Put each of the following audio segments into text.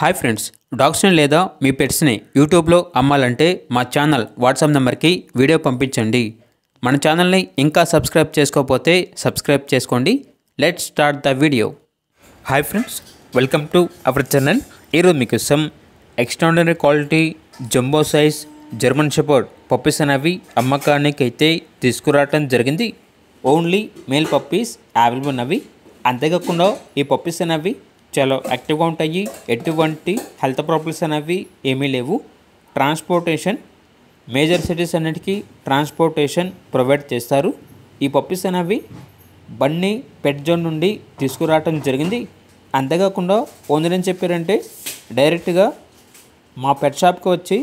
Hi friends, డాగ్స్ని లేదా మీ పెట్స్ని యూట్యూబ్లో అమ్మాలంటే మా ఛానల్ వాట్సాప్ నెంబర్కి వీడియో పంపించండి. మన ఛానల్ని ఇంకా సబ్స్క్రైబ్ చేసుకోకపోతే సబ్స్క్రైబ్ చేసుకోండి. Let's start the video. Hi friends, welcome to our channel. ఈరోజు మీకోసం extraordinary quality jumbo size German shepherd puppies అనేవి అమ్మకానికి అయితే తీసుకురావటం జరిగింది. ఓన్లీ మేల్ పప్పీస్ అవైలబుల్ ఉన్నవి. అంతేకాకుండా ఈ పప్పీస్ అనేవి చాలా యాక్టివ్గా ఉంటాయి. ఎటువంటి హెల్త్ ప్రాబ్లమ్స్ అనేవి ఏమీ లేవు. ట్రాన్స్పోర్టేషన్ మేజర్ సిటీస్ అన్నిటికీ ట్రాన్స్పోర్టేషన్ ప్రొవైడ్ చేస్తారు. ఈ పప్పీస్ అనేవి బన్నీ పెట్ జోన్ నుండి తీసుకురావటం జరిగింది. అంతేకాకుండా ఓనర్ ఏం చెప్పారంటే డైరెక్ట్గా మా పెట్ షాప్కి వచ్చి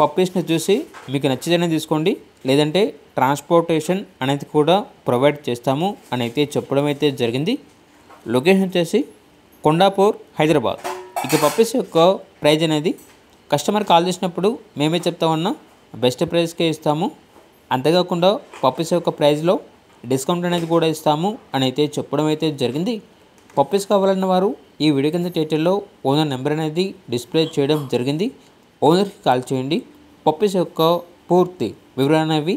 పప్పీస్ని చూసి మీకు నచ్చితేనే తీసుకోండి, లేదంటే ట్రాన్స్పోర్టేషన్ అనేది కూడా ప్రొవైడ్ చేస్తాము అని అయితే చెప్పడం అయితే జరిగింది. లొకేషన్ వచ్చేసి కొండాపూర్, హైదరాబాద్. ఇక పప్పీస్ యొక్క ప్రైజ్ అనేది కస్టమర్ కాల్ చేసినప్పుడు మేమే చెప్తామన్నా బెస్ట్ ప్రైస్కే ఇస్తాము. అంతేకాకుండా పప్పీస్ యొక్క ప్రైజ్లో డిస్కౌంట్ అనేది కూడా ఇస్తాము అని అయితే చెప్పడం అయితే జరిగింది. పప్పీస్ కావాలన్న వారు ఈ వీడియో కింద టైటిల్లో ఓనర్ నెంబర్ అనేది డిస్ప్లే చేయడం జరిగింది. ఓనర్కి కాల్ చేయండి. పప్పీస్ యొక్క పూర్తి వివరాలు అనేవి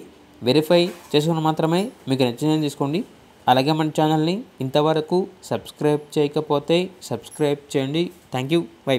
వెరిఫై చేసుకుని మాత్రమే మీకు నచ్చిందని తీసుకోండి. అలాగే మన ఛానల్ని ఇంతవరకు సబ్స్క్రైబ్ చేయకపోతే సబ్స్క్రైబ్ చేయండి. Thank you. బై.